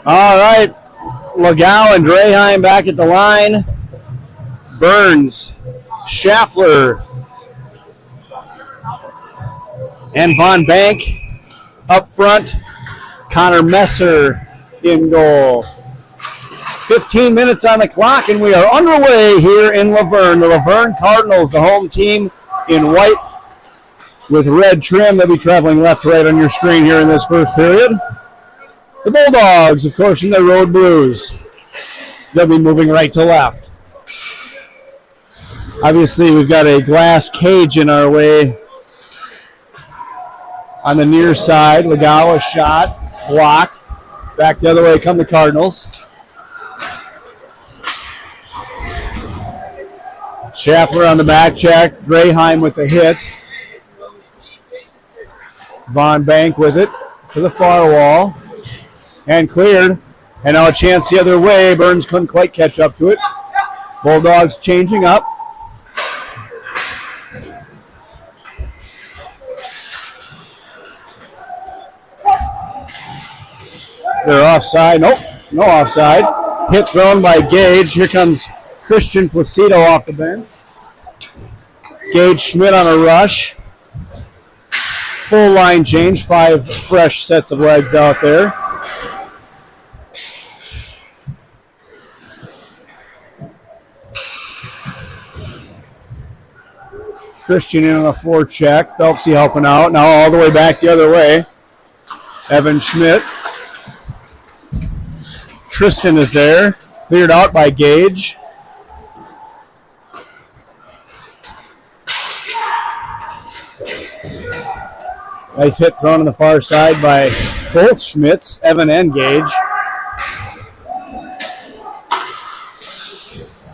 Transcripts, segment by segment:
All right, Legal and Draheim back at the line. Burns, Schaffler, and Von Bank up front. Connor Messer in goal. 15 minutes on the clock, and we are underway here in Laverne. The Laverne Cardinals, the home team in white with red trim. They'll be traveling left to right on your screen here in this first period. The Bulldogs, of course, in their road blues. They'll be moving right to left. Obviously, we've got a glass cage in our way on the near side. Legal, shot, blocked. Back the other way come the Cardinals. Schaffler on the back check. Draheim with the hit. Von Bank with it to the far wall. And cleared. And now a chance the other way. Burns couldn't quite catch up to it. Bulldogs changing up. They're offside. Nope, no offside. Hit thrown by Gage. Here comes Christian Placido off the bench. Gage Schmidt on a rush. Full line change. 5 fresh sets of legs out there. Christian in on a forecheck. Phelpsy helping out. Now all the way back the other way. Evan Schmidt. Tristan is there. Cleared out by Gage. Nice hit thrown on the far side by both Schmidts, Evan and Gage.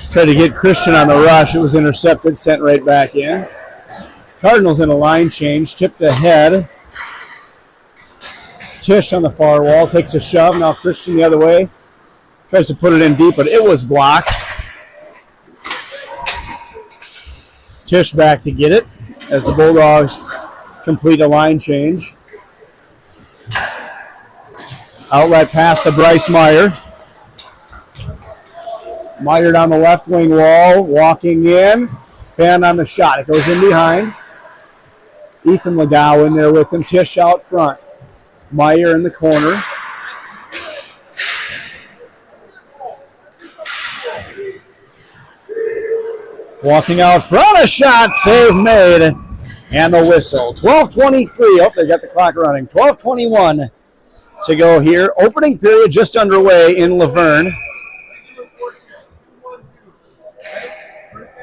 Tried to get Christian on the rush. It was intercepted, sent right back in. Cardinals in a line change, tipped ahead. Tisch on the far wall, takes a shove. Now Christian the other way. Tries to put it in deep, but it was blocked. Tisch back to get it as the Bulldogs complete a line change. Outlet pass to Bryce Meyer. Meyer down the left wing wall, walking in. Fan on the shot. It goes in behind. Ethan Legal in there with him. Tisch out front. Meyer in the corner. Walking out front, a shot, save made, and the whistle. 12:23. Oh, they got the clock running. 12:21 to go here. Opening period just underway in Laverne.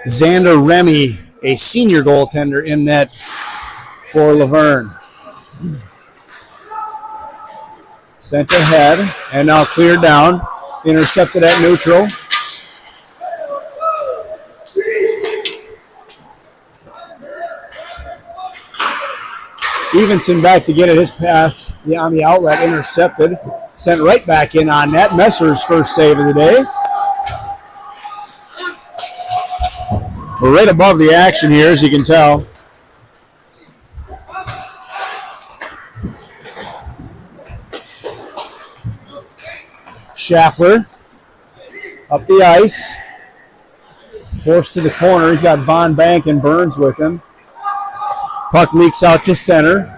Xander Remy, a senior goaltender in net for Laverne. Sent ahead, and now cleared down. Intercepted at neutral. Evenson back to get it. His pass on the outlet intercepted. Sent right back in on net. Messer's first save of the day. We're right above the action here, as you can tell. Schaffler up the ice. Forced to the corner. He's got Von Bank and Burns with him. Puck leaks out to center.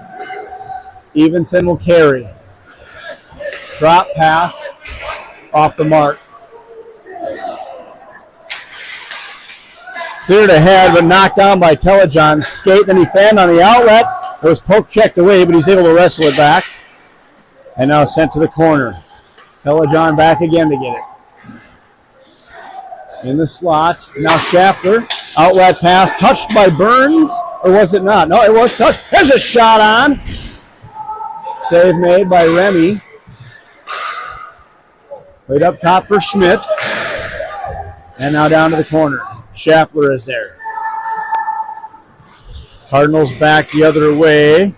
Evenson will carry. Drop pass off the mark. Cleared ahead, but knocked down by Telejohn's skate. Then he fanned on the outlet. It was poke checked away, but he's able to wrestle it back. And now sent to the corner. Telejohn back again to get it. In the slot. Now Schaffler. Outlet pass touched by Burns. Or was it not? No, it was touched. There's a shot on. Save made by Remy. Played up top for Schmidt. And now down to the corner. Schaffler is there. Cardinals back the other way.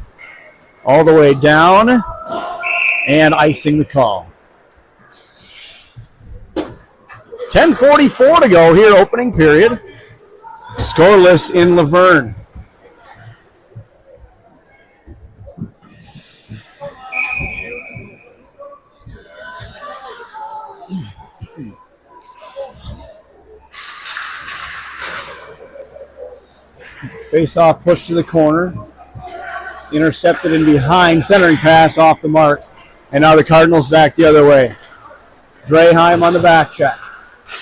All the way down. And icing the call. 10:44 to go here, opening period. Scoreless in Laverne. Face-off push to the corner. Intercepted and behind. Centering pass off the mark. And now the Cardinals back the other way. Draheim on the back check.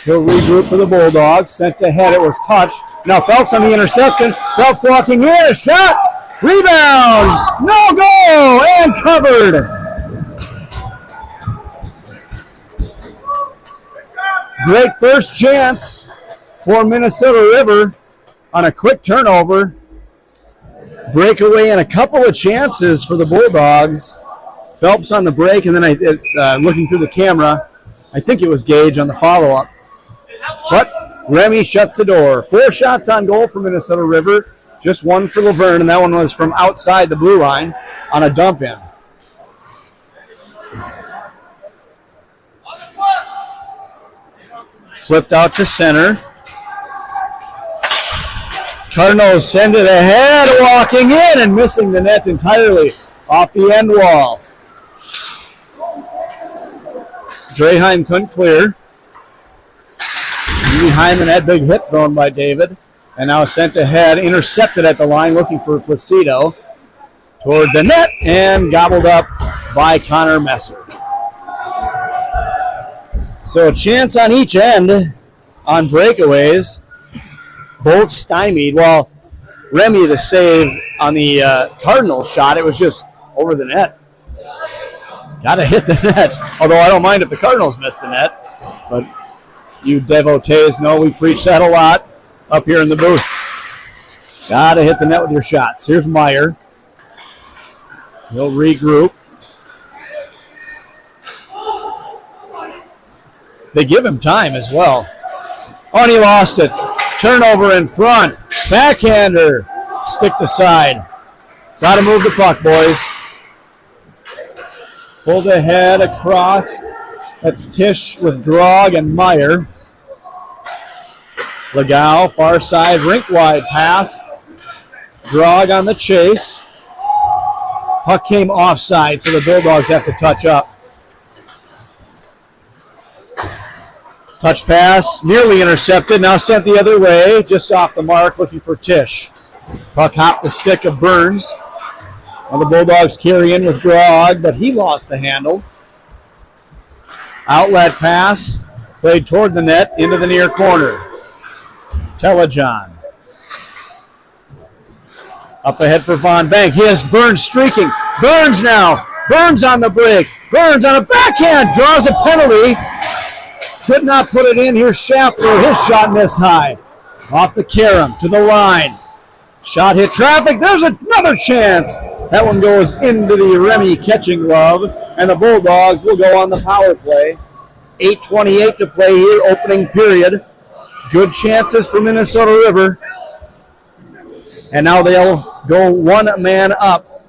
He'll regroup for the Bulldogs. Sent ahead. It was touched. Now Phelps on the interception. Phelps walking in. A shot. Rebound. No goal. And covered. Great first chance for Minnesota River on a quick turnover. Breakaway and a couple of chances for the Bulldogs. Phelps on the break, and then looking through the camera, I think it was Gage on the follow-up. But Remy shuts the door. 4 shots on goal for Minnesota River, just 1 for Laverne, and that one was from outside the blue line on a dump-in. Flipped out to center. Cardinals send it ahead, walking in and missing the net entirely off the end wall. Draheim couldn't clear. Behind the net, big hit thrown by David. And now sent ahead, intercepted at the line, looking for Placido. Toward the net and gobbled up by Connor Messer. So a chance on each end on breakaways. Both stymied. Well, Remy, the save on the Cardinals shot, it was just over the net. Got to hit the net. Although I don't mind if the Cardinals miss the net. But you devotees know we preach that a lot up here in the booth. Got to hit the net with your shots. Here's Meyer. He'll regroup. They give him time as well. Oh, and he lost it. Turnover in front. Backhander. Sticked aside. Got to move the puck, boys. Pulled ahead across. That's Tisch with Grog and Meyer. Legal, far side, rink wide pass. Grog on the chase. Puck came offside, so the Bulldogs have to touch up. Touch pass, nearly intercepted, now sent the other way, just off the mark, looking for Tisch. Puck hopped the stick of Burns. Well, the Bulldogs carry in with Grog, but he lost the handle. Outlet pass, played toward the net, into the near corner. Telejohn. Up ahead for Von Bank. Here's Burns streaking. Burns now. Burns on the break. Burns on a backhand. Draws a penalty. Could not put it in. Here's Schaffler. His shot missed high. Off the carom to the line. Shot hit traffic. There's another chance. That one goes into the Remy catching glove. And the Bulldogs will go on the power play. 8:28 to play here, opening period. Good chances for Minnesota River. And now they'll go one man up.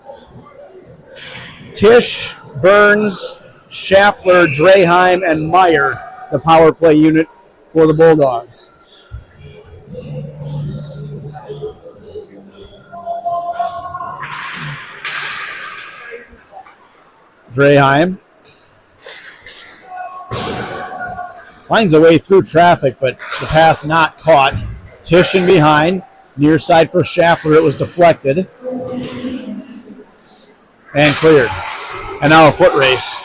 Tisch, Burns, Schaffler, Draheim, and Meyer, the power play unit for the Bulldogs. Draheim finds a way through traffic, but the pass not caught. Tisch in behind. Near side for Schaffler. It was deflected. And cleared. And now a foot race.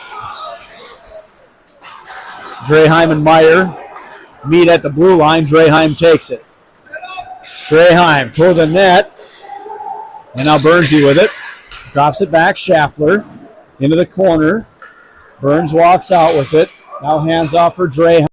Draheim and Meyer meet at the blue line. Draheim takes it. Straheim toward the net. And now Bernsey with it. Drops it back. Schaffler into the corner. Burns walks out with it. Now hands off for Straheim.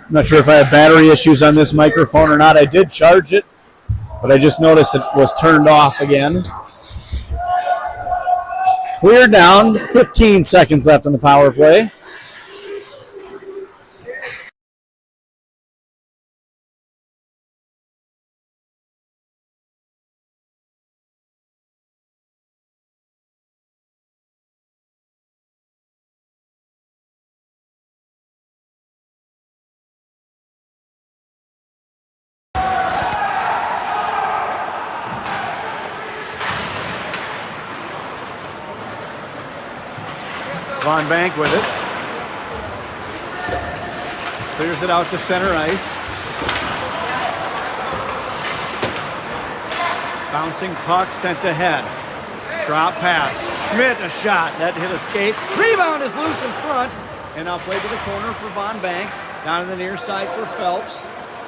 I'm not sure if I have battery issues on this microphone or not. I did charge it, but I just noticed it was turned off again. Clear down. 15 seconds left on the power play. Von Bank with it. Clears it out to center ice. Bouncing puck sent ahead. Drop pass. Schmidt a shot. That hit escape. Rebound is loose in front. And now played to the corner for Von Bank. Down to the near side for Phelps.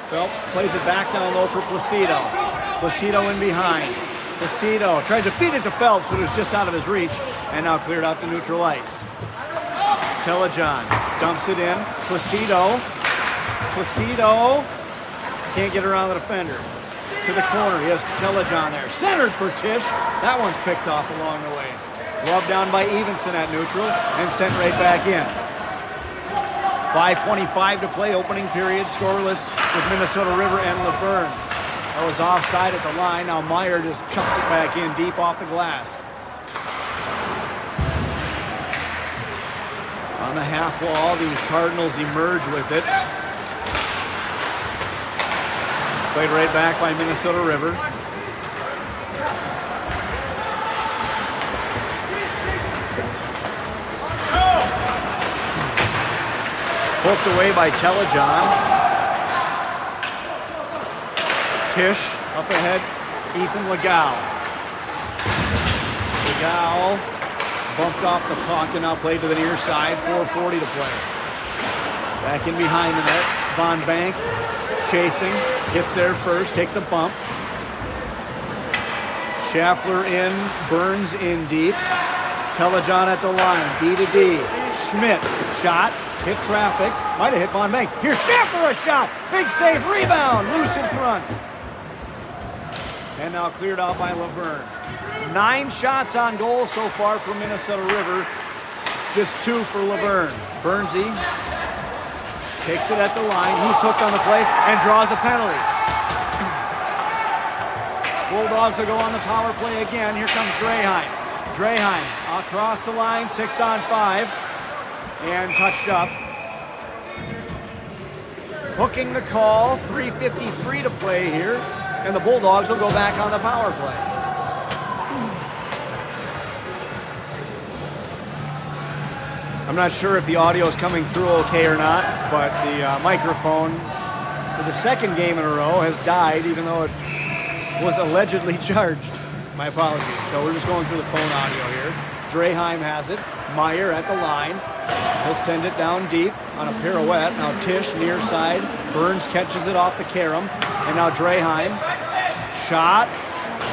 Phelps plays it back down low for Placido. Placido in behind. Placido tried to feed it to Phelps, but it was just out of his reach. And now cleared out to neutral ice. Telejohn dumps it in. Placido can't get around the defender. To the corner, he has Telejohn there. Centered for Tisch. That one's picked off along the way. Gloved down by Evenson at neutral and sent right back in. 5:25 to play, opening period, scoreless with Minnesota River and Laverne. That was offside at the line. Now Meyer just chucks it back in deep off the glass. On the half wall, the Cardinals emerge with it. Played right back by Minnesota River. Poked away by Telejohn. Tisch up ahead, Ethan Legal. Legal bumped off the puck and now played to the near side. 4:40 to play. Back in behind the net. Von Bank chasing. Gets there first. Takes a bump. Schaffler in. Burns in deep. Telejohn at the line. D to D. Schmidt. Shot. Hit traffic. Might have hit Von Bank. Here's Schaffler a shot. Big save. Rebound. Loose in front. And now cleared out by Laverne. 9 shots on goal so far for Minnesota River. Just 2 for Laverne. Bernsey takes it at the line. He's hooked on the play and draws a penalty. Bulldogs will go on the power play again. Here comes Straheim. Straheim across the line, 6-on-5. And touched up. Hooking the call, 3:53 to play here. And the Bulldogs will go back on the power play. I'm not sure if the audio is coming through okay or not, but the microphone for the second game in a row has died, even though it was allegedly charged. My apologies. So we're just going through the phone audio here. Straheim has it. Meyer at the line. He'll send it down deep on a pirouette. Now Tisch near side. Burns catches it off the carom. And now Straheim. Shot.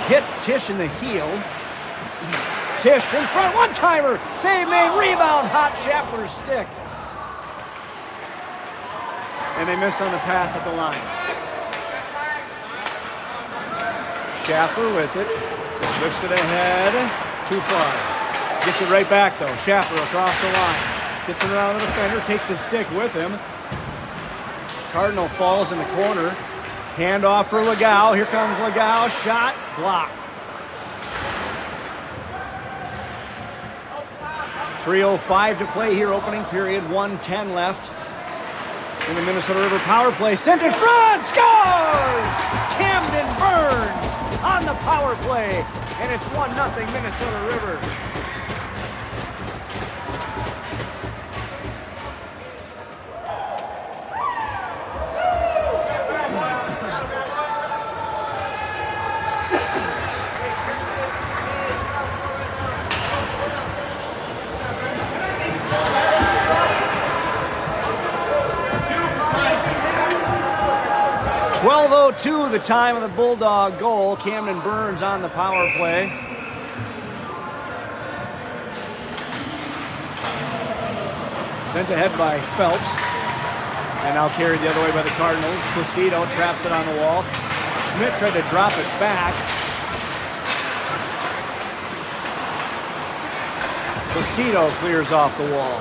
Hit Tisch in the heel. Tisch in front. One-timer. Save made. Rebound. Hot Schaffler's stick. And they miss on the pass at the line. Schaffler with it. Lifts it ahead. Too far. Gets it right back, though. Schaffler across the line. Gets it around the defender. Takes the stick with him. Cardinal falls in the corner. Handoff for Legal. Here comes Legal. Shot. Blocked. 3:05 to play here. Opening period. 1:10 left. In the Minnesota River power play. Sent in front. Scores! Camden Burns on the power play. And it's 1-0 Minnesota River. .12:02 the time of the Bulldog goal. Camden Burns on the power play. Sent ahead by Phelps. And now carried the other way by the Cardinals. Placido traps it on the wall. Schmidt tried to drop it back. Placido clears off the wall.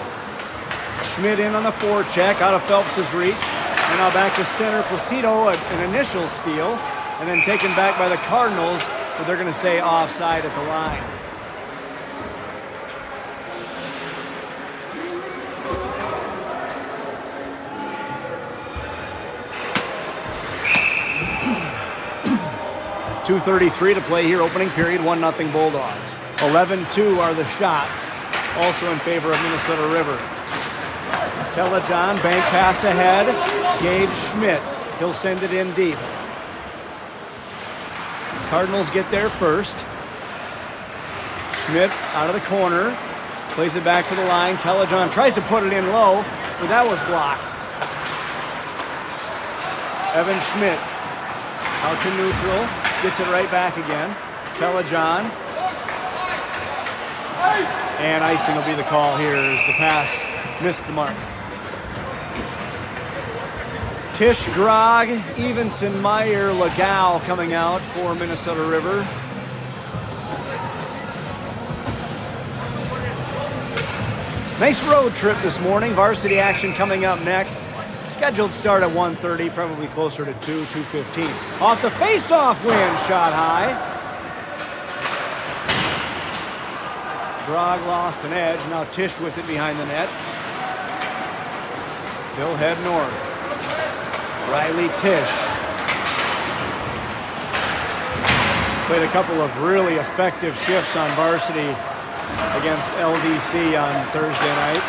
Schmidt in on the forecheck, out of Phelps' reach. And now back to center. Placido, an initial steal, and then taken back by the Cardinals, but they're going to say offside at the line. .233 to play here, opening period, 1-0 Bulldogs. 11-2 are the shots, also in favor of Minnesota River. Telejohn, bank pass ahead. Gabe Schmidt, he'll send it in deep. Cardinals get there first. Schmidt out of the corner, plays it back to the line. Telejohn tries to put it in low, but that was blocked. Evan Schmidt out to neutral, gets it right back again. Telejohn. And icing will be the call here as the pass missed the mark. Tisch, Grog, Evenson, Meyer, Legal coming out for Minnesota River. Nice road trip this morning. Varsity action coming up next. Scheduled start at 1:30, probably closer to 2:15. Off the face-off win, shot high. Grog lost an edge. Now Tisch with it behind the net. He'll head north. Riley Tisch. Played a couple of really effective shifts on varsity against LDC on Thursday night.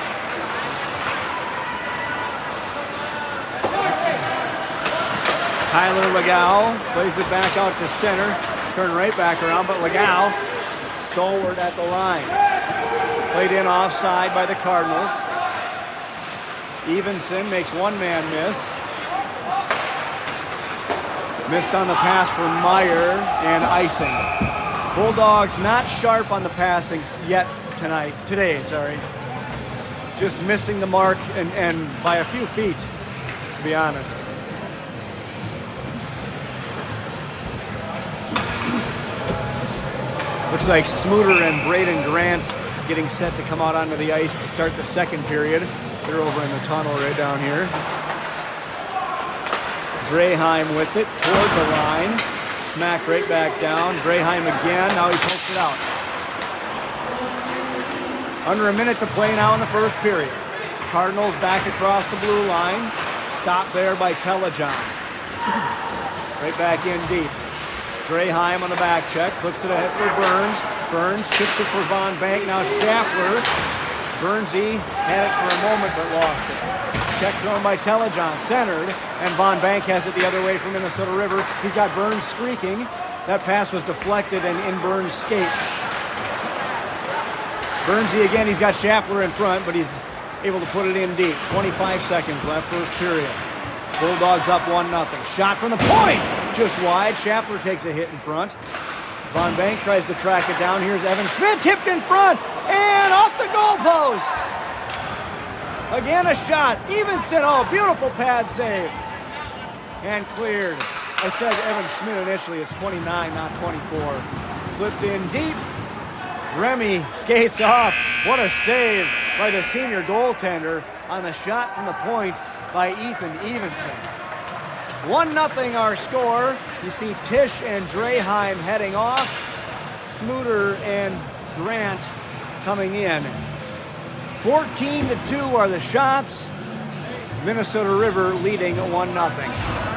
Tyler Legal plays it back out to center. Turn right back around, but Legal stalwart at the line. Played in offside by the Cardinals. Evenson makes one man miss. Missed on the pass for Meyer and icing. Bulldogs not sharp on the passing yet today. Just missing the mark and by a few feet, to be honest. Looks like Smuter and Braden Grant getting set to come out onto the ice to start the second period. They're over in the tunnel right down here. Draheim with it toward the line. Smacked right back down. Draheim again. Now he pokes it out. Under a minute to play now in the first period. Cardinals back across the blue line. Stopped there by Telejohn. Right back in deep. Draheim on the back check. Flips it ahead for Burns. Burns chips it for Von Bank. Now Schaffler. Burnsy had it for a moment but lost it. Check thrown by Telejohn, centered, and Von Bank has it the other way from Minnesota River. He's got Burns streaking. That pass was deflected and in Burns' skates. Burnsy again, he's got Schaffler in front, but he's able to put it in deep. 25 seconds left, first period. Bulldogs up 1-0. Shot from the point, just wide. Schaffler takes a hit in front. Von Bank tries to track it down. Here's Evan Schmidt, tipped in front, and off the goalpost. Again, a shot. Evenson, oh, beautiful pad save. And cleared. I said Evan Schmidt initially. It's 29, not 24. flipped in deep. Remy skates off. What a save by the senior goaltender on the shot from the point by Ethan Evenson. 1-0 our score. You see Tisch and Draheim heading off. Smuter and Grant coming in. 14-2 are the shots. Minnesota River leading 1-0.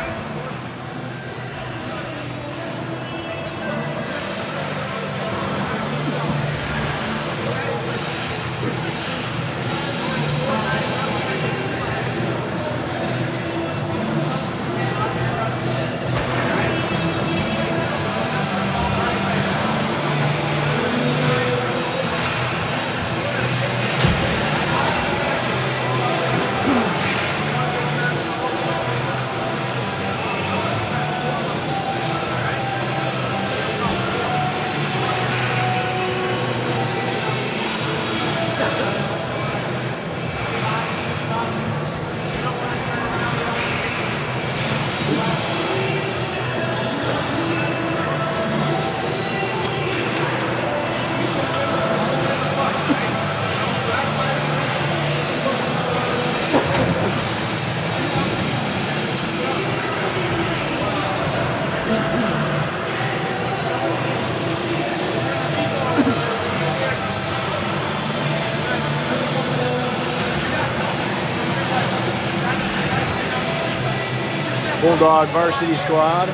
Bulldog varsity squad.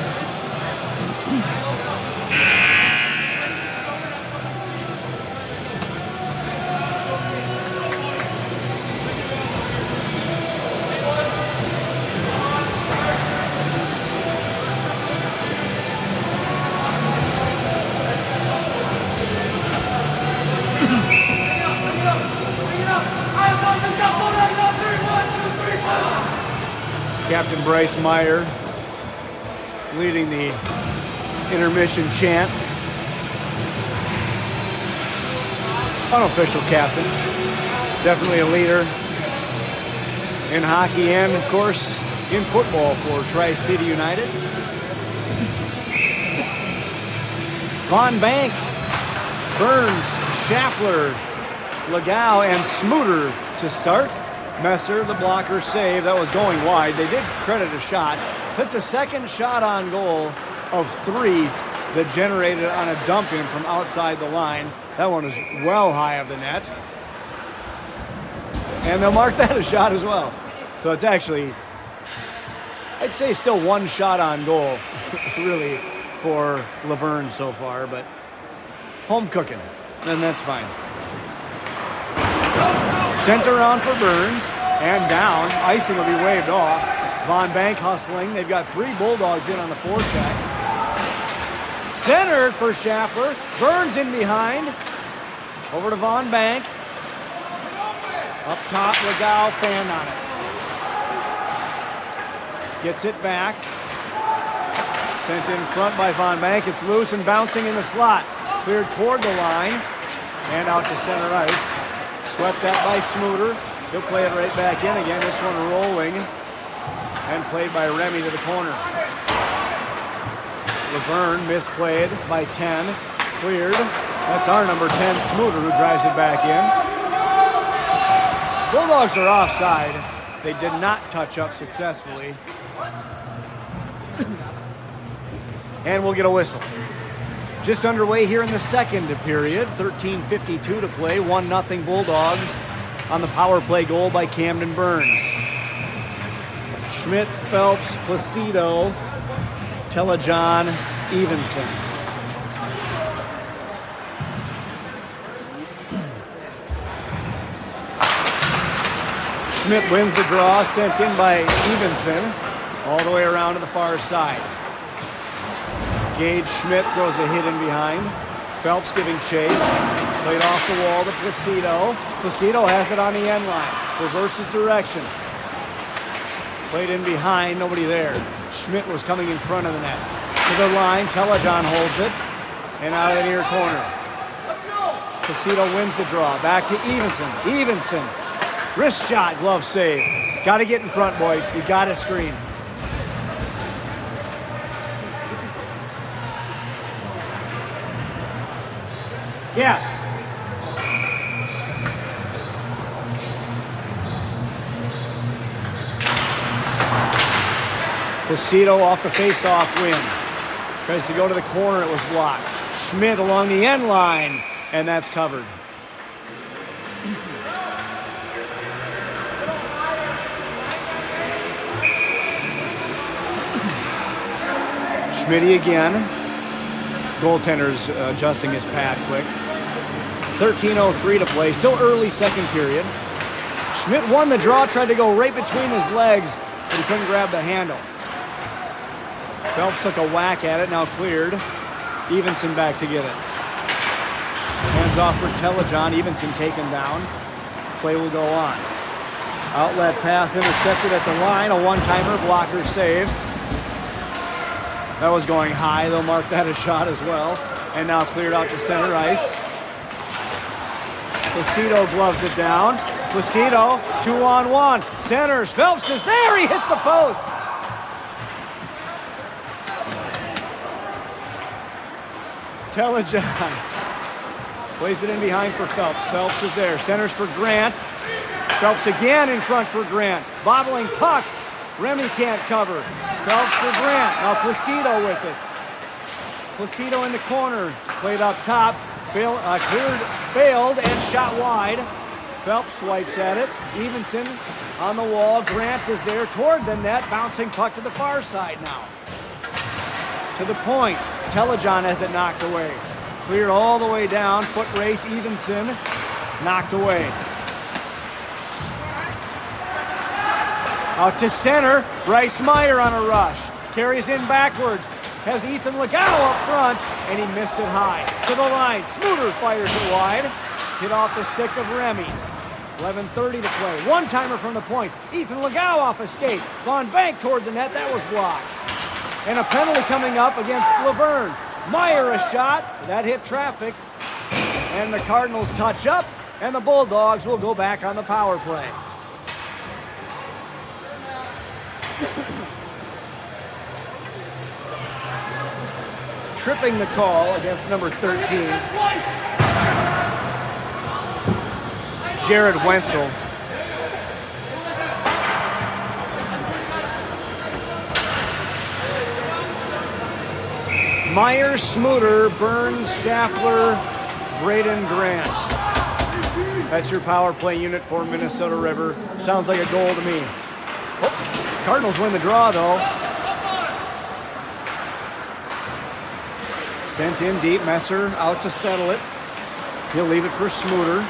Captain Bryce Meyer leading the intermission chant. Unofficial captain. Definitely a leader in hockey and, of course, in football for Tri-City United. Von Bank, Burns, Schaffler, Legau, and Smuter to start. Messer, the blocker save, that was going wide. They did credit a shot. That's a second shot on goal of 3 that generated on a dump in from outside the line. That one is well high of the net. And they'll mark that a shot as well. So it's actually, I'd say still 1 shot on goal, really, for Laverne so far, but home cooking, and that's fine. Sent around for Burns, and down. Icing will be waved off. Von Bank hustling. They've got 3 Bulldogs in on the forecheck. Centered for Schaffler. Burns in behind. Over to Von Bank. Up top, Legau, fan on it. Gets it back. Sent in front by Von Bank. It's loose and bouncing in the slot. Cleared toward the line. And out to center ice. Swept that by Smuter. He'll play it right back in again. This one rolling. And played by Remy to the corner. Laverne misplayed by 10. Cleared. That's our number 10, Smuter, who drives it back in. Bulldogs are offside. They did not touch up successfully. And we'll get a whistle. Just underway here in the second period. 13:52 to play. 1-0 Bulldogs on the power play goal by Camden Burns. Schmidt, Phelps, Placido, Telejohn, Evenson. Schmidt wins the draw, sent in by Evenson, all the way around to the far side. Gage Schmidt throws a hit in behind. Phelps giving chase. Played off the wall to Placido. Placido has it on the end line. Reverses direction. Played in behind, nobody there. Schmidt was coming in front of the net. To the line, Telejohn holds it. And out of the near corner. Placido wins the draw. Back to Evenson. Evenson. Wrist shot, glove save. Got to get in front, boys. You got to screen. Yeah. Placido off the face-off win. Tries to go to the corner, it was blocked. Schmidt along the end line, and that's covered. Schmidt again. Goaltender's adjusting his pad quick. 13:03 to play, still early second period. Schmidt won the draw, tried to go right between his legs, but he couldn't grab the handle. Phelps took a whack at it, now cleared. Evenson back to get it. Hands off for Telejohn, Evenson taken down. Play will go on. Outlet pass intercepted at the line, a one-timer, blocker save. That was going high, they'll mark that a shot as well. And now cleared out to center ice. Placido gloves it down. Placido, 2-on-1, centers, Phelps is there, he hits the post. Telejohn plays it in behind for Phelps. Phelps is there. Centers for Grant. Phelps again in front for Grant. Bobbling puck. Remy can't cover. Phelps for Grant. Now Placido with it. Placido in the corner. Played up top. Failed, and shot wide. Phelps swipes at it. Evenson on the wall. Grant is there toward the net. Bouncing puck to the far side now. To the point. Telejohn has it knocked away. Cleared all the way down. Foot race. Evenson knocked away. Out to center. Bryce Meyer on a rush. Carries in backwards. Has Ethan Legault up front, and he missed it high. To the line. Smoother fires it wide. Hit off the stick of Remy. 11:30 to play. One-timer from the point. Ethan Legault off a skate. Von Bank toward the net. That was blocked. And a penalty coming up against Laverne. Meyer a shot. That hit traffic. And the Cardinals touch up. And the Bulldogs will go back on the power play. Tripping the call against number 13. Jared Wenzel. Meyer, Smuter, Burns, Schaffler, Braden Grant. That's your power play unit for Minnesota River. Sounds like a goal to me. Oh, Cardinals win the draw, though. Sent in deep. Messer out to settle it. He'll leave it for Smuter.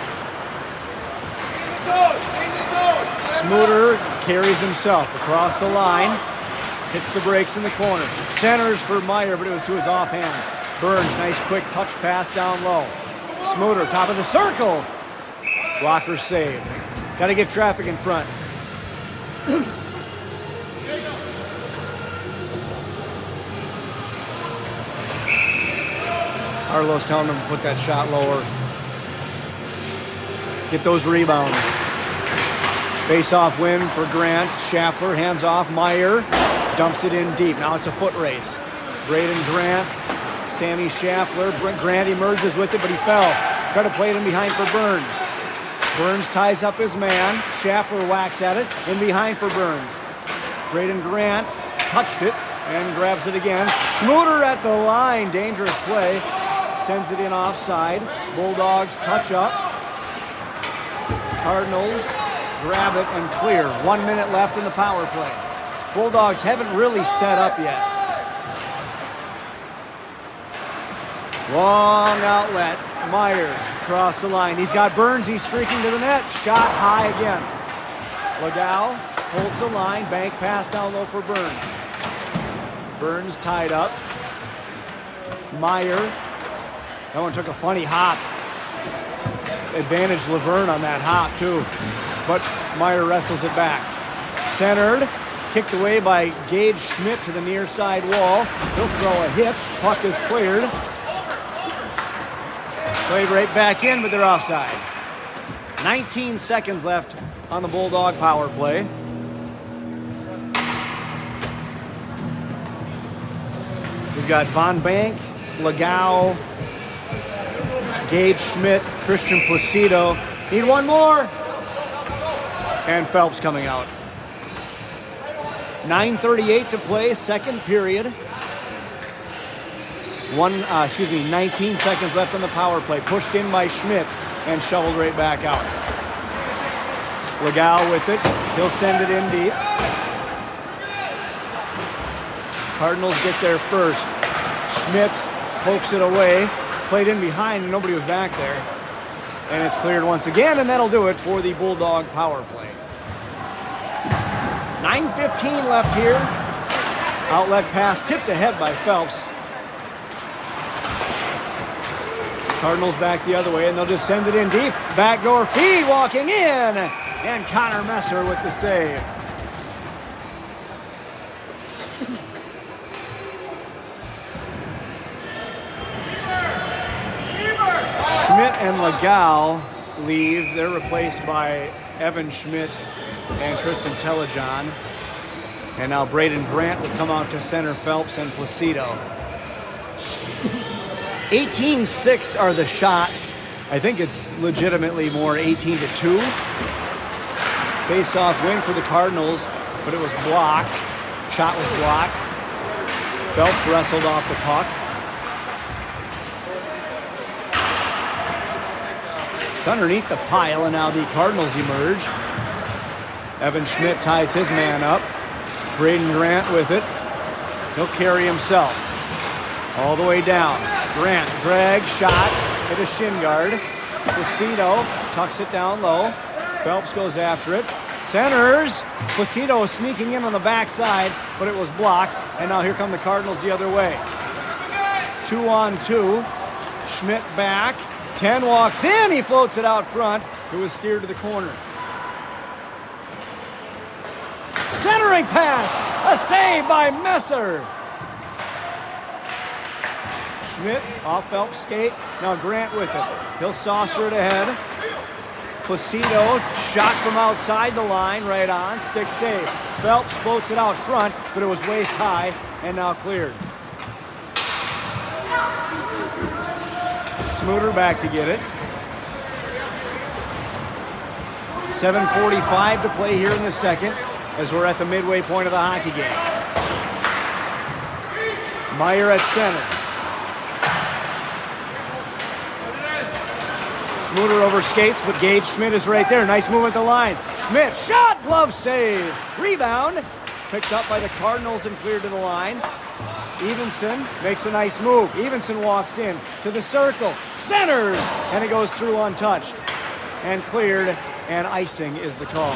Smuter carries himself across the line. Hits the brakes in the corner. Centers for Meyer, but it was to his offhand. Burns, nice quick touch pass down low. Smuter, top of the circle. Blocker save. Got to get traffic in front. Arlo's telling him to put that shot lower. Get those rebounds. Face-off win for Grant. Schaffler hands off. Meyer dumps it in deep. Now it's a foot race. Braden Grant, Sammy Schaffler. Grant emerges with it, but he fell. Try to play it in behind for Burns. Burns ties up his man. Schaffler whacks at it. In behind for Burns. Braden Grant touched it and grabs it again. Smuter at the line. Dangerous play. Sends it in offside. Bulldogs touch up. Cardinals grab it and clear. 1 minute left in the power play. Bulldogs haven't really set up yet. Long outlet. Myers across the line. He's got Burns. He's streaking to the net. Shot high again. Legault holds the line. Bank pass down low for Burns. Burns tied up. Meyer. That one took a funny hop. Advantage Laverne on that hop too. But Meyer wrestles it back. Centered. Kicked away by Gage Schmidt to the near side wall. He'll throw a hit. Puck is cleared. Played right back in, but they're offside. 19 seconds left on the Bulldog power play. We've got Von Bank, Legault, Gage Schmidt, Christian Placido. Need one more. And Phelps coming out. 9:38 to play, second period. 19 seconds left on the power play. Pushed in by Schmidt and shoveled right back out. Legal with it. He'll send it in deep. Cardinals get there first. Schmidt pokes it away. Played in behind and nobody was back there. And it's cleared once again, and that'll do it for the Bulldog power play. 9:15 left here. Outlet pass tipped ahead by Phelps. Cardinals back the other way, and they'll just send it in deep. Backdoor feed walking in, and Connor Messer with the save. Schmidt and Legal leave. They're replaced by Evan Schmidt and Tristan Telejohn. And now Braden Grant will come out to center Phelps and Placido. 18-6 are the shots. I think it's legitimately more 18-2. Face-off win for the Cardinals, but it was blocked. Shot was blocked. Phelps wrestled off the puck. It's underneath the pile, and now the Cardinals emerge. Evan Schmidt ties his man up. Braden Grant with it. He'll carry himself all the way down. Grant, drag, shot, hit a shin guard. Placido tucks it down low. Phelps goes after it. Centers. Placido sneaking in on the backside, but it was blocked. And now here come the Cardinals the other way. 2-on-2. Schmidt back. 10 walks in. He floats it out front. It was steered to the corner. Centering pass. A save by Messer. Schmidt off Phelps' skate. Now Grant with it. He'll saucer it ahead. Placido shot from outside the line, right on. Stick save. Phelps floats it out front, but it was waist high and now cleared. Smooter back to get it. 7:45 to play here in the second as we're at the midway point of the hockey game. Meyer at center. Smooter over skates, but Gage Schmidt is right there. Nice move at the line. Schmidt, shot, glove save. Rebound, picked up by the Cardinals and cleared to the line. Evenson makes a nice move. Evenson walks in to the circle, centers, and it goes through untouched. And cleared, and icing is the call.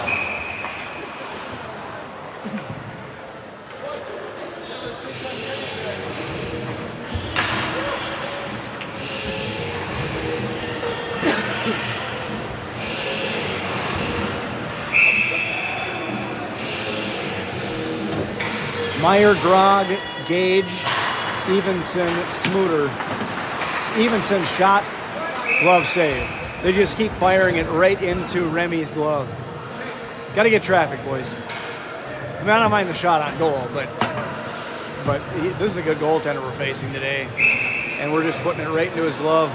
Meyer, Grog, Gage, Evenson, Smooter. Evenson shot, glove save. They just keep firing it right into Remy's glove. Got to get traffic, boys. I mean, I don't mind the shot on goal, but this is a good goaltender we're facing today, and we're just putting it right into his glove.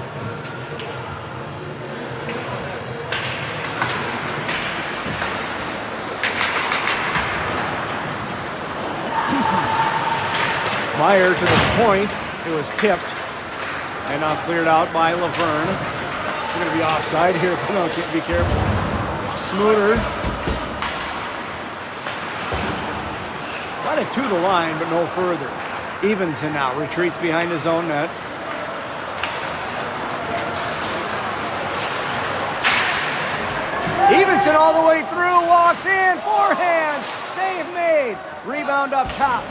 Meyer to the point. It was tipped and now cleared out by Laverne. We're going to be offside here if we don't be careful. Smooter. Got it to the line, but no further. Evenson now retreats behind his own net. Evenson all the way through, walks in, forehand, save made. Rebound up top.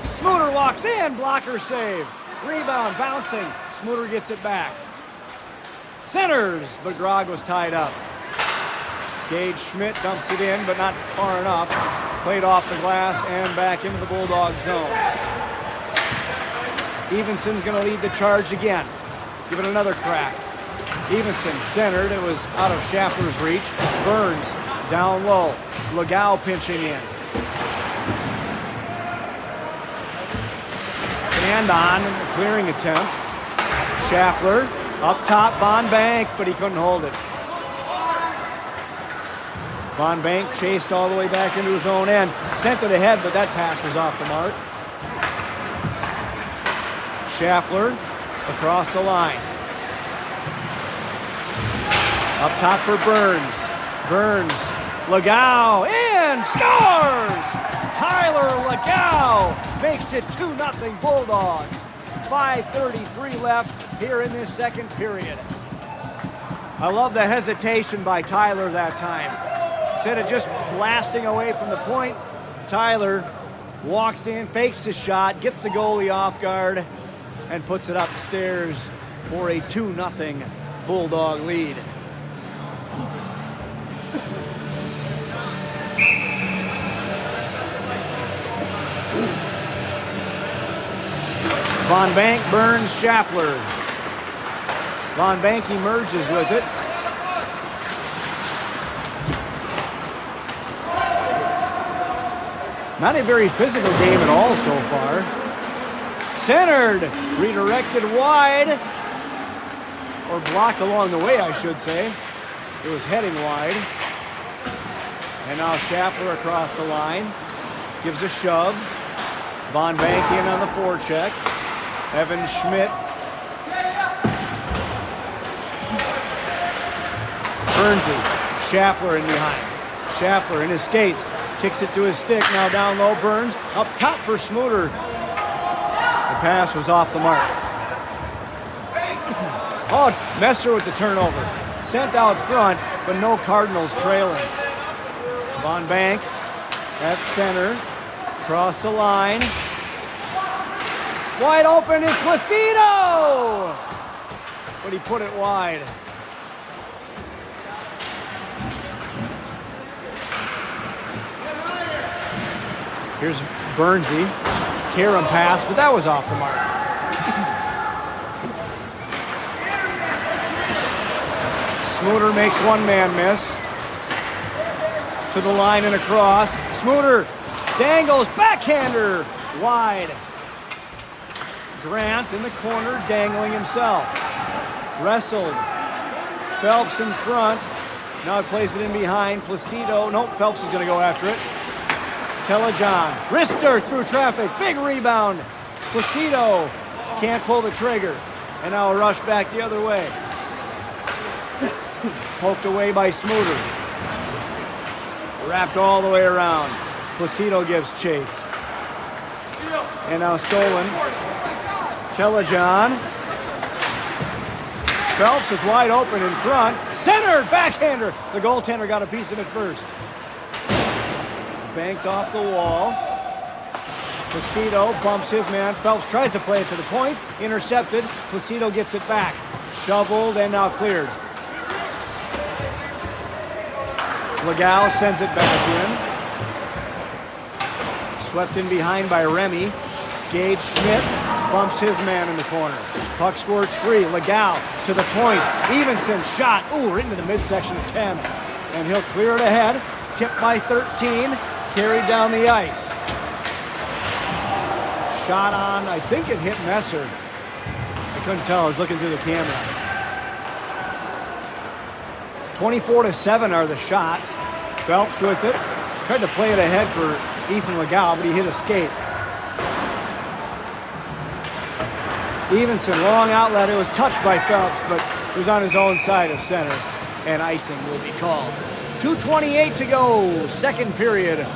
Smooter walks in, blocker save. Rebound, bouncing. Smooter gets it back. Centers, but Grog was tied up. Gage Schmidt dumps it in, but not far enough. Played off the glass and back into the Bulldog zone. Evenson's going to lead the charge again. Give it another crack. Evenson centered. It was out of Schaffler's reach. Burns down low. Legal pinching in. And on, clearing attempt. Schaffler Up top, Von Bank, but he couldn't hold it. Von Bank chased all the way back into his own end. Sent it ahead, but that pass was off the mark. Schaffler across the line. Up top for Burns. Burns, Legal, and scores! Tyler Legal makes it 2-0 Bulldogs. 5:33 left here in this second period. I love the hesitation by Tyler that time. Instead of just blasting away from the point, Tyler walks in, fakes the shot, gets the goalie off guard, and puts it upstairs for a 2-0 Bulldog lead. Von Bank, Burns, Schaffler. Von Bank emerges with it. Not a very physical game at all so far. Centered, redirected wide, or blocked along the way, I should say. It was heading wide. And now Schaffler across the line, gives a shove. Von Bank in on the forecheck. Evan Schmidt. Bernsey, Schaffler in behind. Schaffler in his skates, kicks it to his stick, now down low, Burns. Up top for Smuter. The pass was off the mark. Oh, Messer with the turnover. Sent out front, but no Cardinals trailing. Von Bank, at center, across the line. Wide open is Placido! But he put it wide. Here's Bernsey. Karam pass, but that was off the mark. Smuter makes one man miss. To the line and across. Smuter dangles, backhander, wide. Grant in the corner, dangling himself. Wrestled. Phelps in front. Now he plays it in behind. Placido. Nope, Phelps is going to go after it. Telejohn. Wrister through traffic. Big rebound. Placido can't pull the trigger. And now a rush back the other way. Poked away by Smuter. Wrapped all the way around. Placido gives chase. And now stolen. Telejohn. Phelps is wide open in front. Centered, backhander. The goaltender got a piece of it first. Banked off the wall. Placido bumps his man. Phelps tries to play it to the point. Intercepted. Placido gets it back. Shoveled and now cleared. Legal sends it back in. Swept in behind by Remy. Gage Schmidt bumps his man in the corner. Puck squirts free. Legal to the point. Evenson shot. Ooh, right into the midsection of 10. And he'll clear it ahead. Tipped by 13. Carried down the ice. Shot on, I think it hit Messer. I couldn't tell, I was looking through the camera. 24-7 are the shots. Phelps with it. Tried to play it ahead for Ethan Legal, but he hit a skate. Evenson, long outlet. It was touched by Phelps, but he was on his own side of center, and icing will be called. 2:28 to go, second period.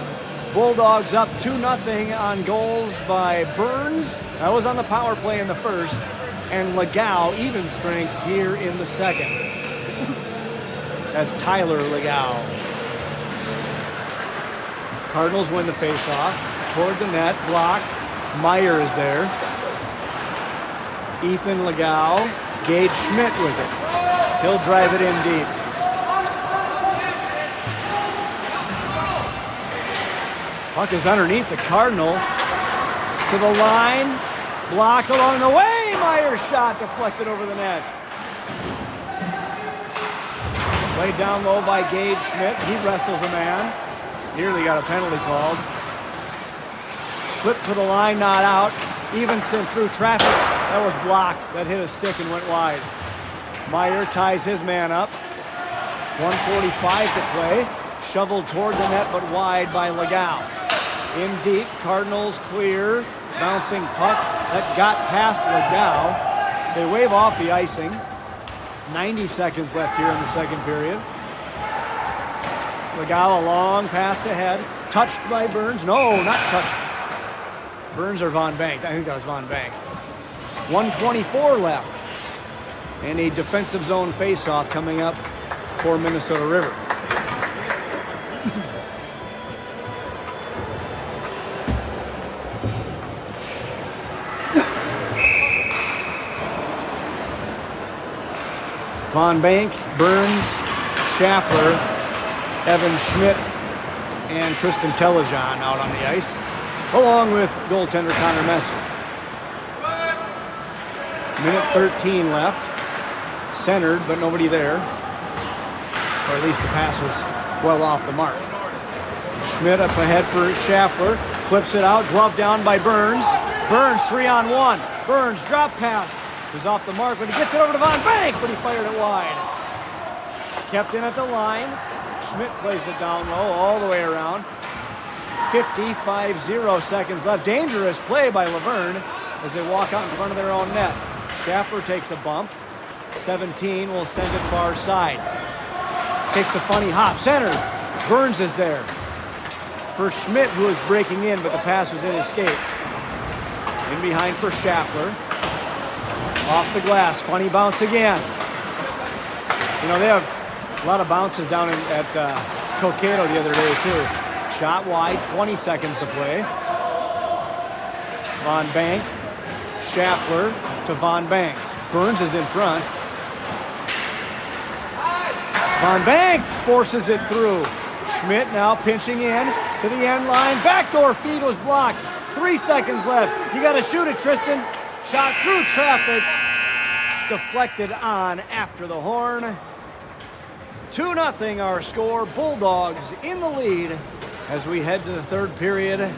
Bulldogs up 2-0 on goals by Burns. That was on the power play in the first, and Legal even strength here in the second. That's Tyler Legal. Cardinals win the faceoff. Toward the net, blocked. Meyer is there. Ethan Legal. Gage Schmidt with it. He'll drive it in deep. Puck is underneath the Cardinal. To the line. Blocked along the way. Meyer's shot deflected over the net. Played down low by Gage Schmidt. He wrestles a man. Nearly got a penalty called. Flipped to the line, not out. Evenson through traffic. That was blocked. That hit a stick and went wide. Meyer ties his man up. 1:45 to play. Shoveled toward the net, but wide by Legal. In deep, Cardinals clear. Bouncing puck that got past Legal. They wave off the icing. 90 seconds left here in the second period. Legal a long pass ahead. Touched by Burns. No, not touched. Burns or Von Bank? I think that was Von Bank. 1:24 left. And a defensive zone faceoff coming up for Minnesota River. Von Bank, Burns, Schaffler, Evan Schmidt, and Tristan Telejohn out on the ice, along with goaltender Connor Messer. Minute 13 left. Centered, but nobody there. Or at least the pass was well off the mark. Schmidt up ahead for Schaffler. Flips it out. Glove down by Burns. Burns 3-on-1. Burns drop pass. Was off the mark, but he gets it over to Von Bank, but he fired it wide. Kept in at the line. Schmidt plays it down low all the way around. 55 seconds left. Dangerous play by Laverne as they walk out in front of their own net. Schaffler takes a bump. 17 will send it far side. Takes a funny hop. Center. Burns is there. For Schmidt, who was breaking in, but the pass was in his skates. In behind for Schaffler. Off the glass. Funny bounce again. You know, they have a lot of bounces down at Coqueto the other day, too. Shot wide. 20 seconds to play. Von Bank. Schaffler to Von Bank. Burns is in front. Von Bank forces it through. Schmidt now pinching in to the end line. Backdoor feed was blocked. 3 seconds left. You got to shoot it, Tristan. Shot through traffic. Deflected on after the horn. 2-0 our score. Bulldogs in the lead as we head to the third period.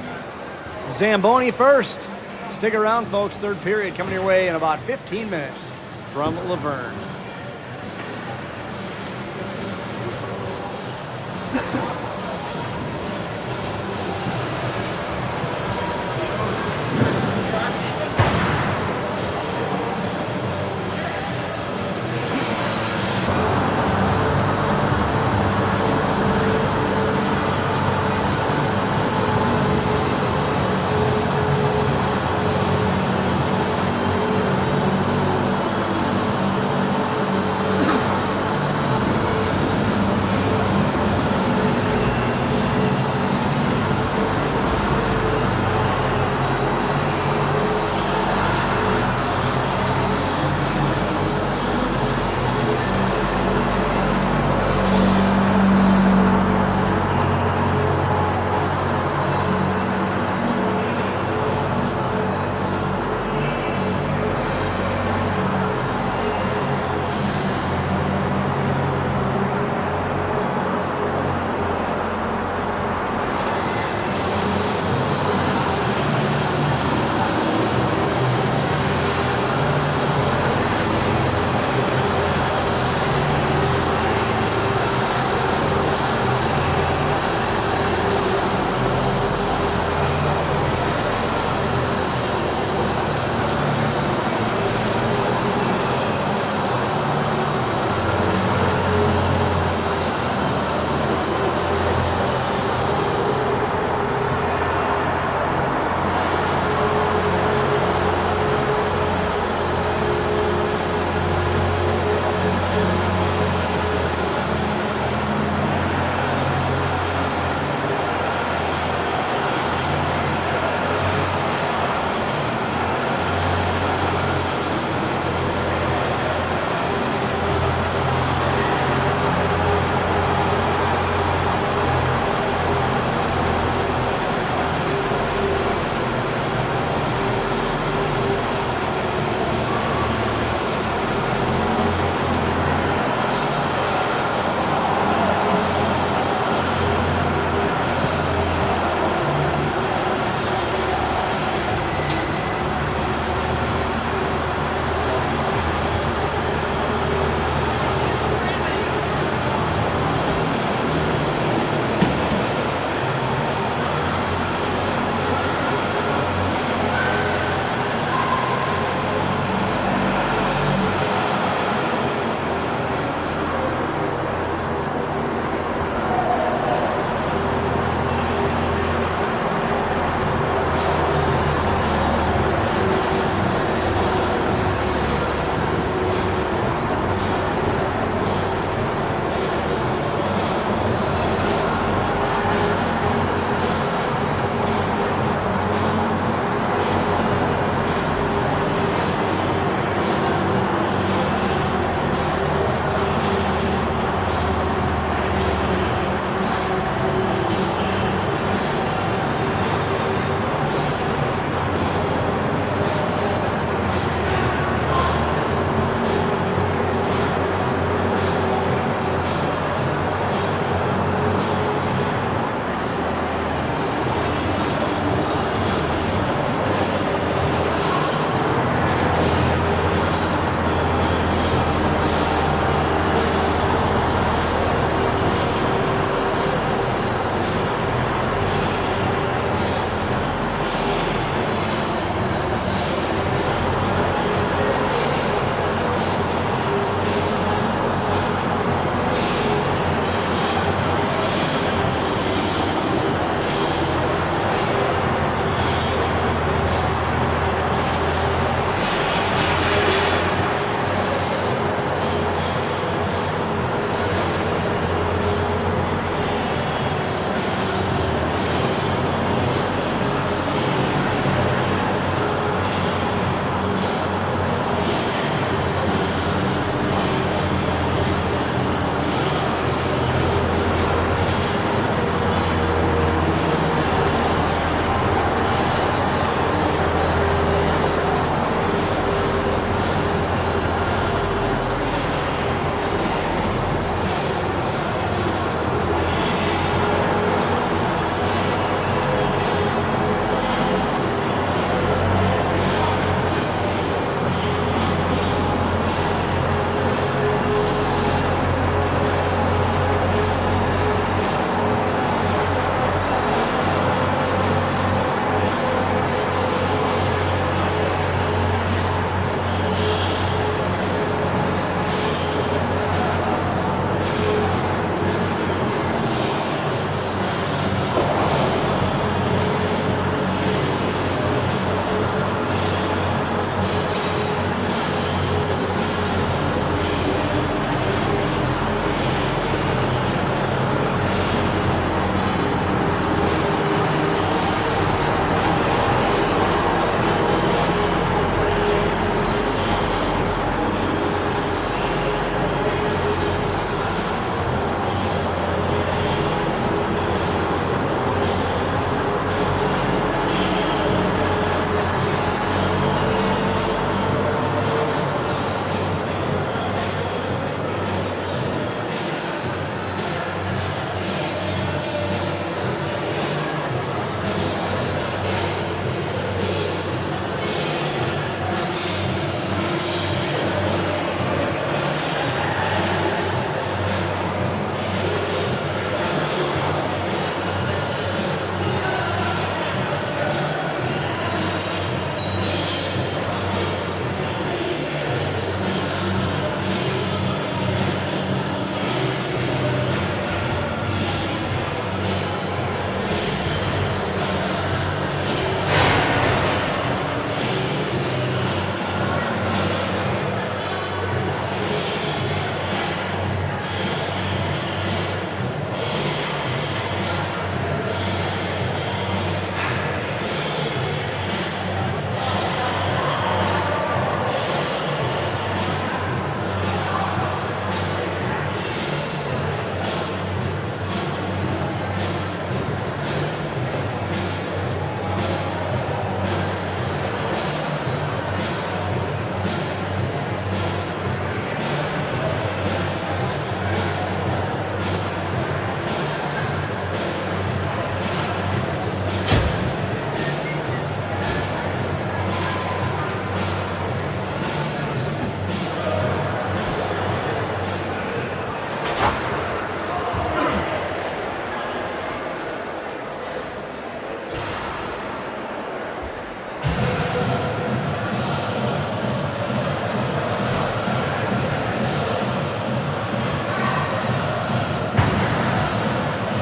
Zamboni first. Stick around, folks. Third period coming your way in about 15 minutes from Laverne.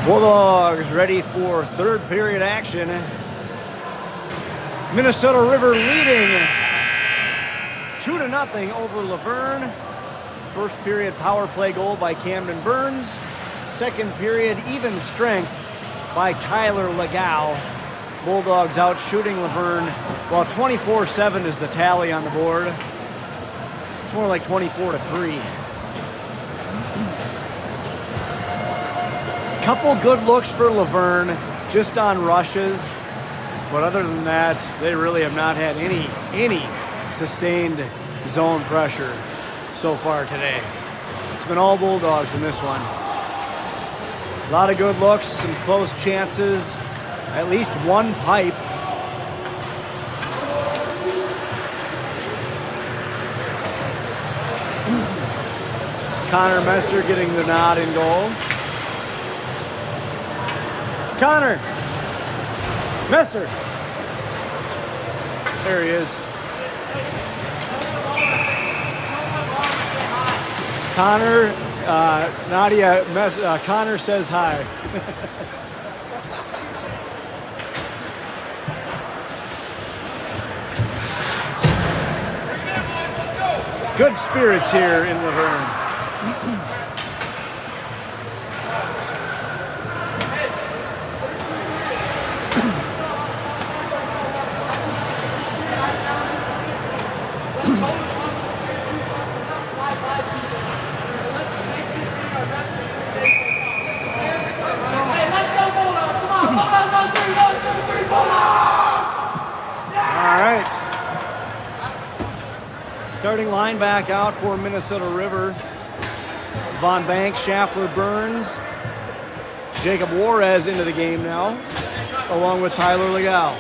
Bulldogs ready for third period action. Minnesota River leading 2-0 over Laverne. First period power play goal by Camden Burns. Second period even strength by Tyler Legow. Bulldogs out shooting Laverne, while 24-7 is the tally on the board. It's more like 24-3. Couple good looks for Laverne, just on rushes. But other than that, they really have not had any sustained zone pressure so far today. It's been all Bulldogs in this one. A lot of good looks, some close chances, at least one pipe. Connor Messer getting the nod in goal. Connor Messer. There he is. Connor, Nadia, Connor says hi. Good spirits here in Laverne. Starting line back out for Minnesota River. Von Bank, Schaffler, Burns. Jacob Juarez into the game now, along with Tyler Legow.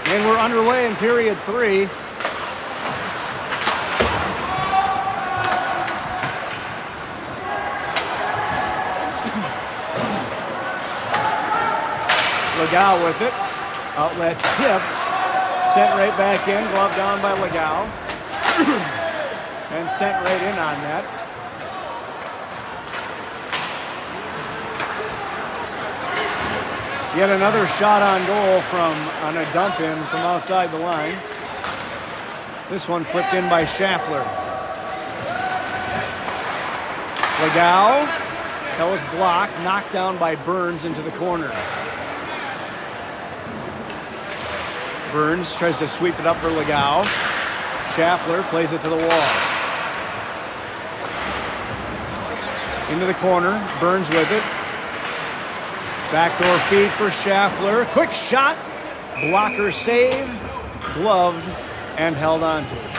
And we're underway in period 3. Legow with it. Outlet tipped. Sent right back in. Glove down by Legow. And sent right in on that. Yet another shot on goal on a dump in from outside the line. This one flipped in by Schaffler. Legow, that was blocked, knocked down by Burns into the corner. Burns tries to sweep it up for Legow. Schaffler plays it to the wall. Into the corner, Burns with it. Backdoor feed for Schaffler. Quick shot, blocker save, gloved, and held on to it.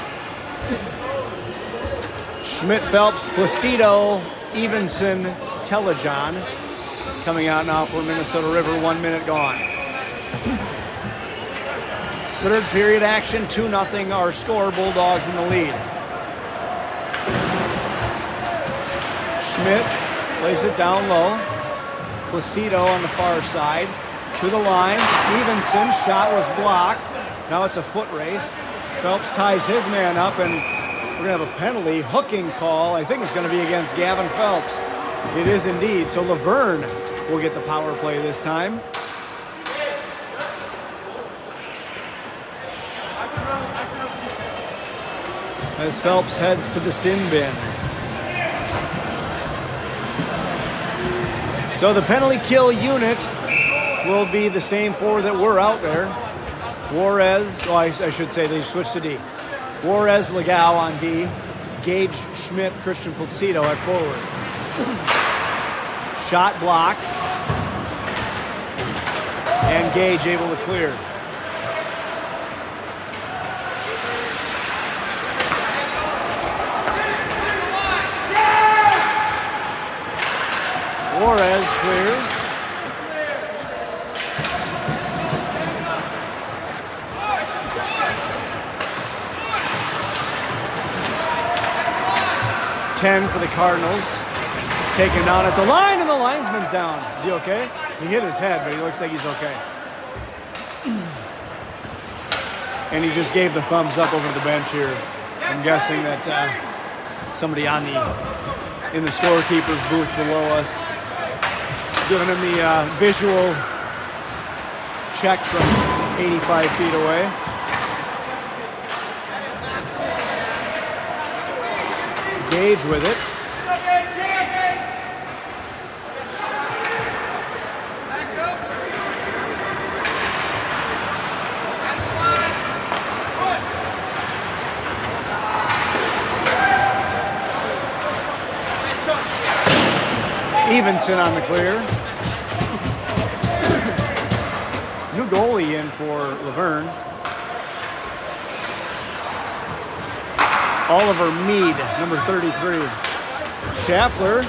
Schmidt, Phelps, Placido, Evenson, Telejohn coming out now for Minnesota River. 1 minute gone. Third period action, 2-0 our score, Bulldogs in the lead. Schmidt plays it down low. Placido on the far side, to the line. Evenson, shot was blocked. Now it's a foot race. Phelps ties his man up, and we're gonna have a penalty, hooking call. I think it's gonna be against Gavin Phelps. It is indeed, so Laverne will get the power play this time. As Phelps heads to the sin bin. So the penalty kill unit will be the same 4 that were out there. Juarez, I should say they switched to D. Juarez, Legow on D. Gage, Schmidt, Christian Placido at forward. Shot blocked. And Gage able to clear. Juarez clears. Ten for the Cardinals. Taken down at the line, and the linesman's down. Is he okay? He hit his head, but he looks like he's okay. And he just gave the thumbs up over the bench here. I'm guessing that somebody in the scorekeeper's booth below us Giving him the visual check from 85 feet away. Gage with it. Evenson on the clear. New goalie in for Laverne. Oliver Mead, number 33. Schaffler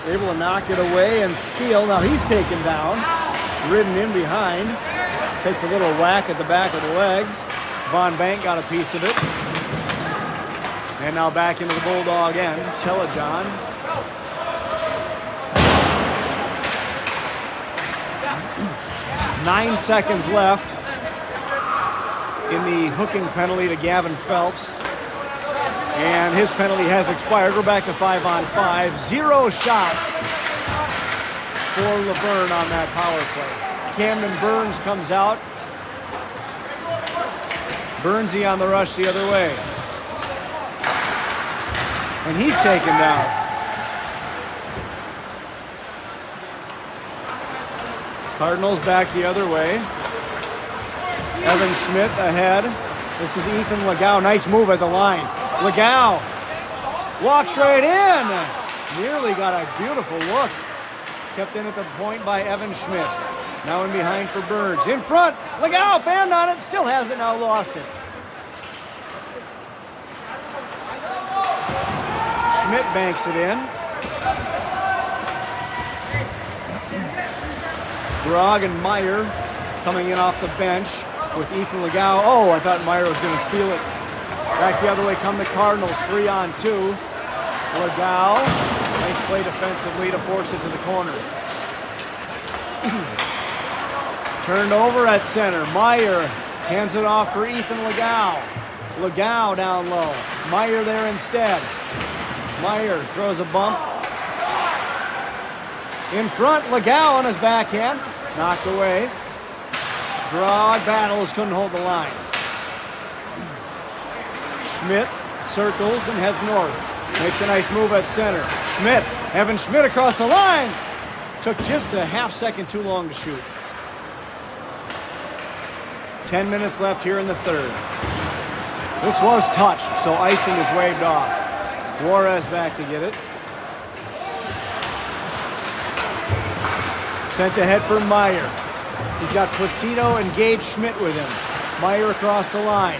able to knock it away and steal. Now he's taken down, ridden in behind. Takes a little whack at the back of the legs. Von Bank got a piece of it. And now back into the Bulldog end. Telejohn. Nine seconds left in the hooking penalty to Gavin Phelps. And his penalty has expired. We're back to 5-on-5. 0 shots for Laverne on that power play. Camden Burns comes out. Burnsy on the rush the other way. And he's taken down. Cardinals back the other way. Evan Schmidt ahead. This is Ethan Legow. Nice move at the line. Legow walks right in. Nearly got a beautiful look. Kept in at the point by Evan Schmidt. Now in behind for Burns. In front. Legow fanned on it. Still has it, now lost it. Schmidt banks it in. Grog and Meyer coming in off the bench with Ethan Legow. Oh, I thought Meyer was going to steal it. Back the other way come the Cardinals, 3-on-2. Legow, nice play defensively to force it to the corner. Turned over at center. Meyer hands it off for Ethan Legow. Legow down low. Meyer there instead. Meyer throws a bump. In front, Legow on his backhand. Knocked away. Grog battles, couldn't hold the line. Schmidt circles and heads north. Makes a nice move at center. Schmidt, Evan Schmidt across the line. Took just a half second too long to shoot. 10 minutes left here in the third. This was touched, so icing is waved off. Juarez back to get it. Sent ahead for Meyer. He's got Placido and Gage Schmidt with him. Meyer across the line.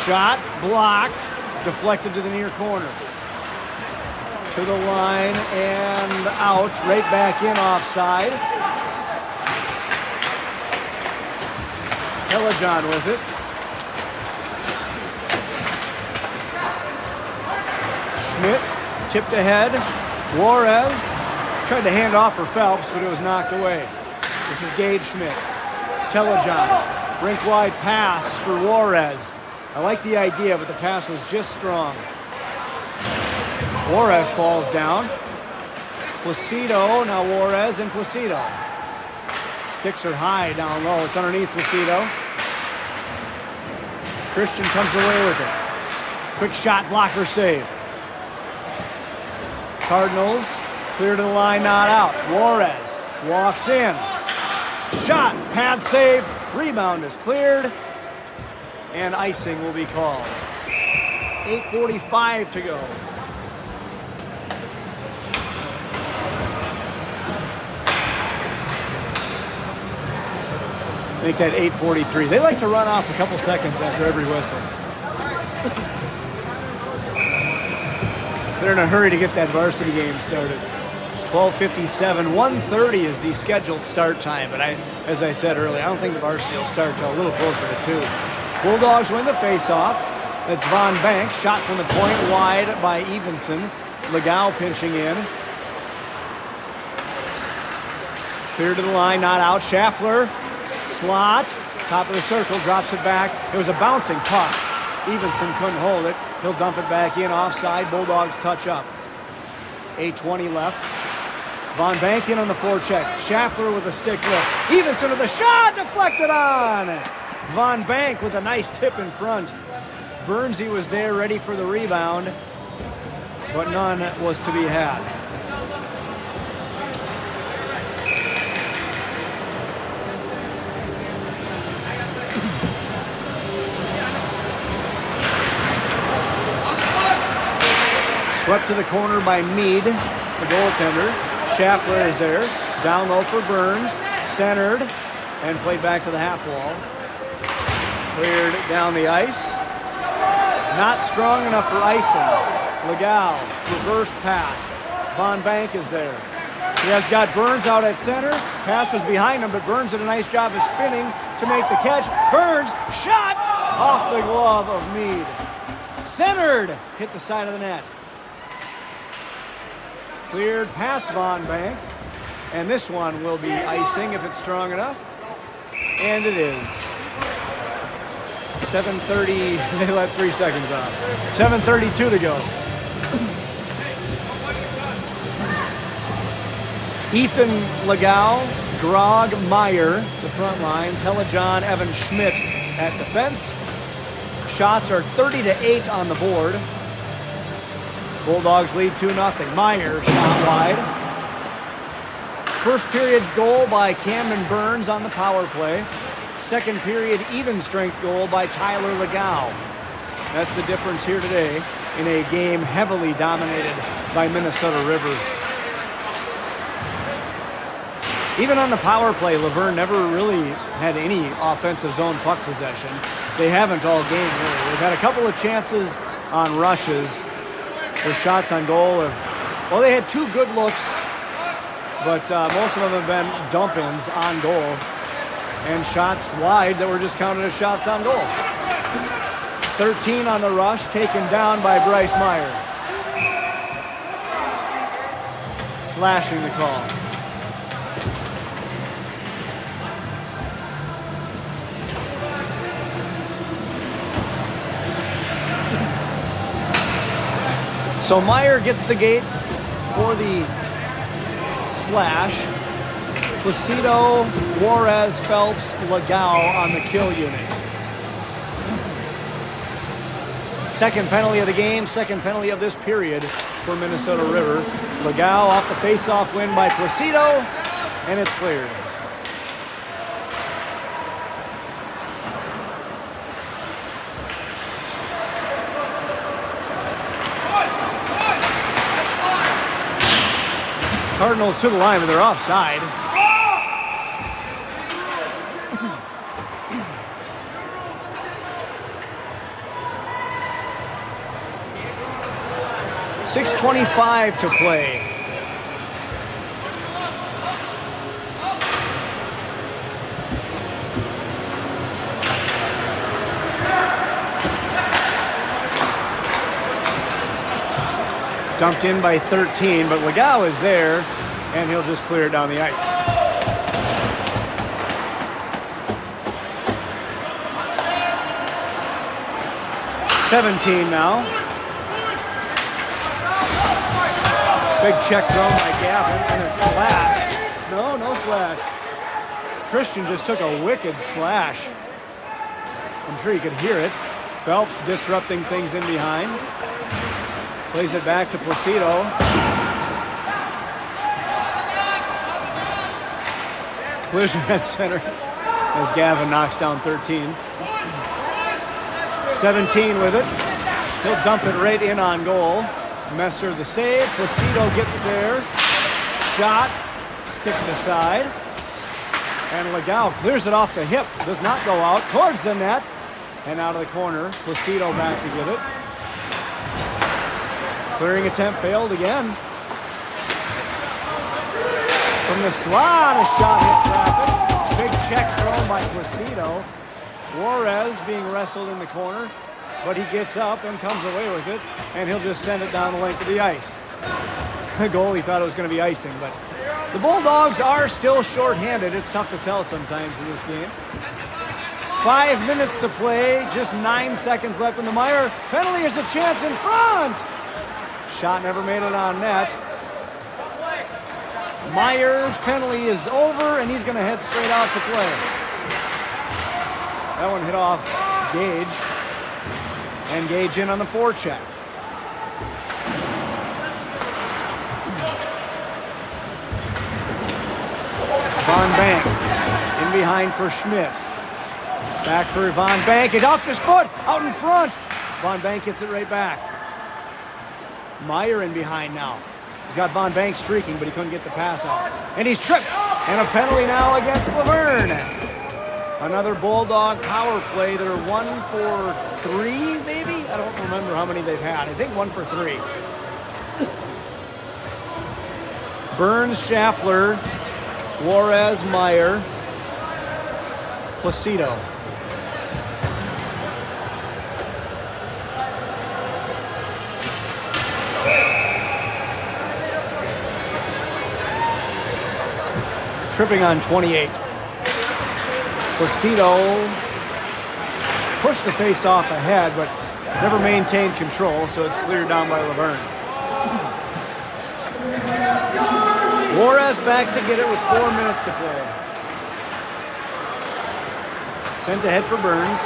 Shot, blocked, deflected to the near corner. To the line and out, right back in offside. Telejohn with it. Schmidt tipped ahead. Juarez tried to hand off for Phelps, but it was knocked away. This is Gage Schmidt. Telejohn, rink-wide pass for Juarez. I like the idea, but the pass was just strong. Juarez falls down. Placido, now Juarez and Placido. Sticks are high down low. It's underneath Placido. Christian comes away with it. Quick shot, blocker save. Cardinals clear to the line, not out. Juarez walks in. Shot, pad saved. Rebound is cleared. And icing will be called. 8:45 to go. Make that 8:43. They like to run off a couple seconds after every whistle. They're in a hurry to get that varsity game started. It's 12:57. 1:30 is the scheduled start time, but as I said earlier, I don't think the varsity will start till a little closer to 2. Bulldogs win the faceoff. That's Von Bank. Shot from the point wide by Evenson. Legow pinching in. Clear to the line, not out. Schaffler. Slot. Top of the circle. Drops it back. It was a bouncing puck. Evenson couldn't hold it. He'll dump it back in offside. Bulldogs touch up. 8:20 left. Von Bank in on the forecheck. Schaffler with a stick lift. Evenson with a shot, deflected on. Von Bank with a nice tip in front. Burnsy was there ready for the rebound, but none was to be had. Swept to the corner by Mead, the goaltender. Schaffler is there. Down low for Burns. Centered and played back to the half wall. Cleared down the ice. Not strong enough for icing. Legal, reverse pass. Von Bank is there. He has got Burns out at center. Pass was behind him, but Burns did a nice job of spinning to make the catch. Burns, shot off the glove of Mead. Centered, hit the side of the net. Cleared past Von Bank. And this one will be icing if it's strong enough. And it is. 7:30, they let 3 seconds off. 7:32 to go. Ethan Legal, Grog Meyer, the front line. Telejohn, Evan Schmidt at defense. Shots are 30-8 on the board. Bulldogs lead 2-0. Meyer shot wide. First period goal by Camden Burns on the power play. Second period even strength goal by Tyler Legal. That's the difference here today in a game heavily dominated by Minnesota River. Even on the power play, Laverne never really had any offensive zone puck possession. They haven't all game really. They've had a couple of chances on rushes. Their shots on goal have, well, they had 2 good looks, but most of them have been dump-ins on goal and shots wide that were just counted as shots on goal. 13 on the rush, taken down by Bryce Meyer. Slashing the call. So Meyer gets the gate for the slash. Placido, Juarez, Phelps, Legal on the kill unit. Second penalty of the game, second penalty of this period for Minnesota River. Legal off the face-off win by Placido, and it's cleared. Cardinals to the line, but they're offside. .6:25 to play. Dumped in by 13, but Legal is there, and he'll just clear it down the ice. .17 now. Big check thrown by Gavin, and a slash. No slash. Christian just took a wicked slash. I'm sure you could hear it. Phelps disrupting things in behind. Plays it back to Placido. Collision at center as Gavin knocks down 13. 17 with it. He'll dump it right in on goal. Messer the save. Placido gets there. Shot. Stick to side. And Legal clears it off the hip. Does not go out. Towards the net. And out of the corner. Placido back to get it. Clearing attempt failed again. From the slot, a shot hit traffic. Big check thrown by Placido. Juarez being wrestled in the corner, but he gets up and comes away with it, and he'll just send it down the length of the ice. The goalie thought it was going to be icing, but the Bulldogs are still shorthanded. It's tough to tell sometimes in this game. 5 minutes to play, just 9 seconds left in the Meyer penalty. There's a chance in front. Shot never made it on net. Myers' penalty is over, and he's going to head straight out to play. That one hit off Gage, and Gage in on the forecheck. Von Bank in behind for Schmidt. Back for Von Bank. It's off his foot, out in front. Von Bank gets it right back. Meyer in behind now. He's got Von Bank streaking, but he couldn't get the pass out. And he's tripped. And a penalty now against Laverne. Another Bulldog power play. They're 1 for 3, maybe? I don't remember how many they've had. I think 1 for 3. Burns, Schaffler, Juarez, Meyer, Placido. Tripping on 28. Placido pushed the face off ahead, but never maintained control, so it's cleared down by Laverne. Juarez back to get it with 4 minutes to play. Sent ahead for Burns.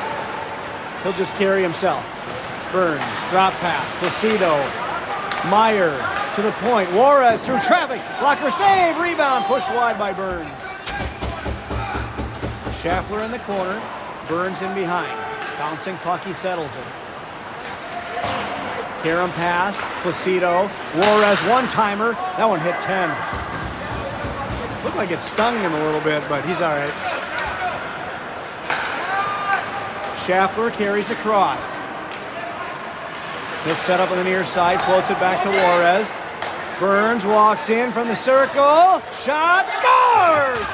He'll just carry himself. Burns, drop pass, Placido, Meyer to the point. Juarez through traffic, blocker save, rebound, pushed wide by Burns. Schaffler in the corner, Burns in behind. Bouncing puck, he settles it. Karam pass, Placido, Juarez one-timer. That one hit 10. Looked like it stung him a little bit, but he's all right. Schaffler carries across. He'll set up on the near side, floats it back to Juarez. Burns walks in from the circle. Shot, scores!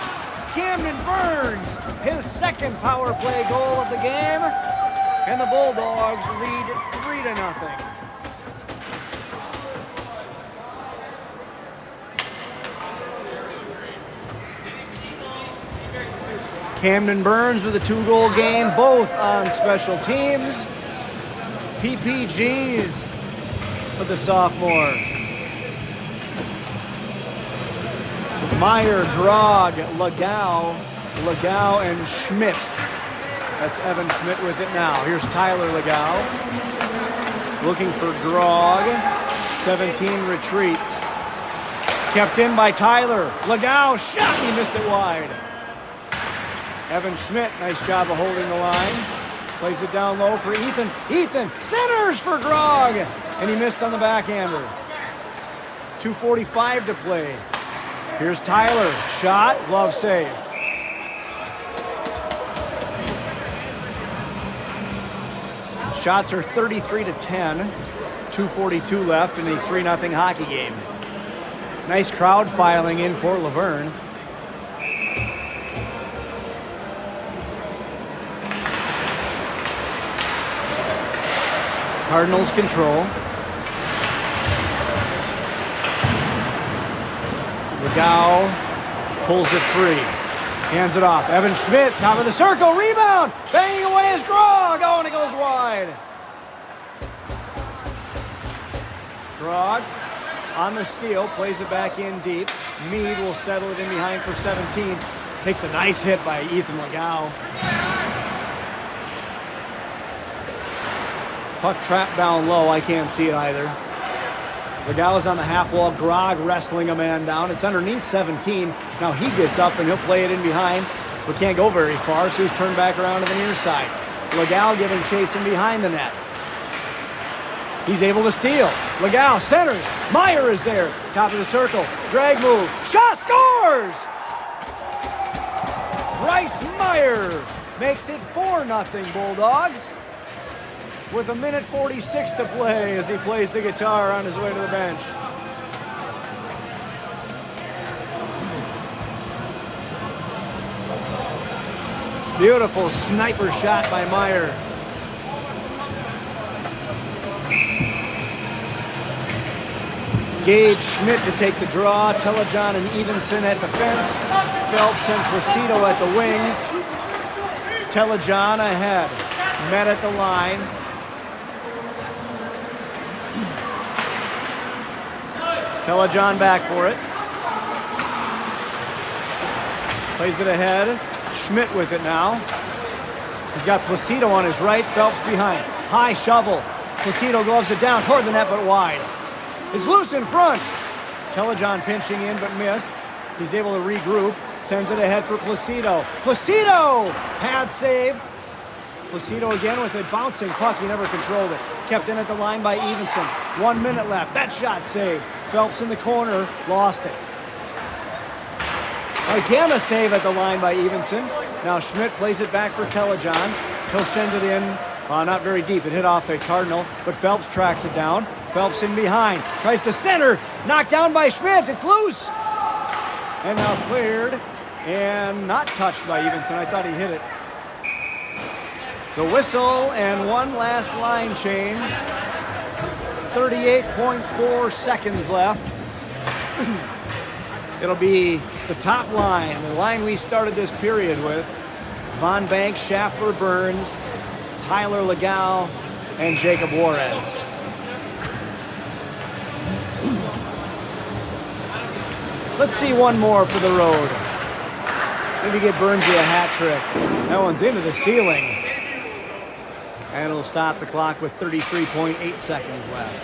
Camden Burns, his second power play goal of the game. And the Bulldogs lead 3-0. Camden Burns with a 2-goal game, both on special teams. PPGs for the sophomore. Meyer, Grog, Legau, and Schmidt. That's Evan Schmidt with it now. Here's Tyler Legau. Looking for Grog. 17 retreats. Kept in by Tyler. Legau, shot, he missed it wide. Evan Schmidt, nice job of holding the line. Plays it down low for Ethan. Ethan centers for Grog, and he missed on the backhander. 2:45 to play. Here's Tyler, shot, glove save. Shots are 33-10. 2:42 left in a 3-0 hockey game. Nice crowd filing in for Laverne. Cardinals control. Legau pulls it free. Hands it off. Evan Schmidt, top of the circle, rebound! Banging away is Grog! Oh, and it goes wide. Grog on the steal, plays it back in deep. Meade will settle it in behind for 17. Takes a nice hit by Ethan Legau. Puck trapped down low. I can't see it either. Legau is on the half wall. Grog wrestling a man down. It's underneath 17. Now he gets up and he'll play it in behind, but can't go very far, so he's turned back around to the near side. Legau giving chase in behind the net. He's able to steal. Legau centers. Meyer is there. Top of the circle. Drag move. Shot, scores! Bryce Meyer makes it 4-0 Bulldogs. With 1:46 to play as he plays the guitar on his way to the bench. Beautiful sniper shot by Meyer. Gage Schmidt to take the draw. Telejohn and Evenson at the fence. Phelps and Placido at the wings. Telejohn ahead. Met at the line. Telejohn back for it. Plays it ahead. Schmidt with it now. He's got Placido on his right. Phelps behind. High shovel. Placido gloves it down toward the net, but wide. It's loose in front. Telejohn pinching in, but missed. He's able to regroup. Sends it ahead for Placido. Placido! Pad save. Placido again with a bouncing puck. He never controlled it. Kept in at the line by Evenson. 1 minute left. That shot saved. Phelps in the corner. Lost it. Again a save at the line by Evenson. Now Schmidt plays it back for Telejohn. He'll send it in. Not very deep. It hit off a Cardinal, but Phelps tracks it down. Phelps in behind. Tries to center. Knocked down by Schmidt. It's loose. And now cleared. And not touched by Evenson. I thought he hit it. The whistle and one last line change. 38.4 seconds left. It'll be the top line, the line we started this period with. Von Bank, Schaffler, Burns, Tyler Legal, and Jacob Juarez. Let's see one more for the road. Maybe get Burnsy a hat trick. That one's into the ceiling. And it'll stop the clock with 33.8 seconds left.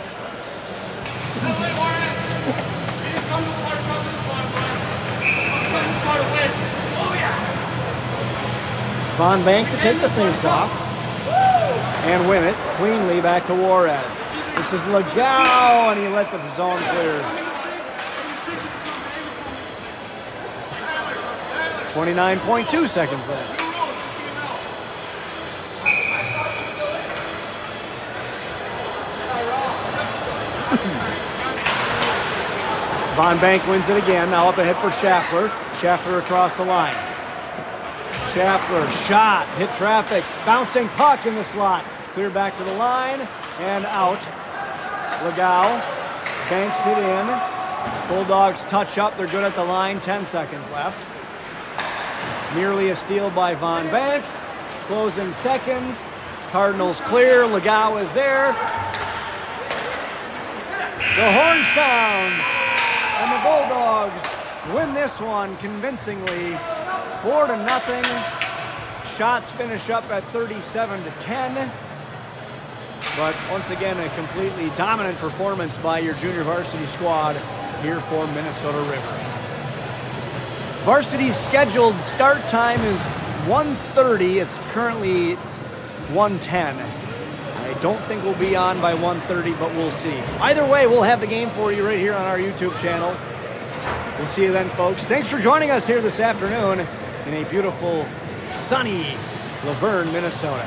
Von Bank to take the face-off and win it cleanly back to Juarez. This is Legal, and he let the zone clear. 29.2 seconds left. Von Bank wins it again, now up ahead for Schaffler. Schaffler across the line. Schaffler, shot, hit traffic, bouncing puck in the slot. Clear back to the line, and out. Legal banks it in. Bulldogs touch up, they're good at the line, 10 seconds left. Nearly a steal by Von Bank. Closing seconds. Cardinals clear, Legal is there. The horn sounds, and the Bulldogs win this one convincingly, 4-0. Shots finish up at 37-10. But once again, a completely dominant performance by your junior varsity squad here for Minnesota River. Varsity's scheduled start time is 1:30. It's currently 1:10. I don't think we'll be on by 1:30, but we'll see. Either way, we'll have the game for you right here on our YouTube channel. We'll see you then, folks. Thanks for joining us here this afternoon in a beautiful, sunny Laverne, Minnesota.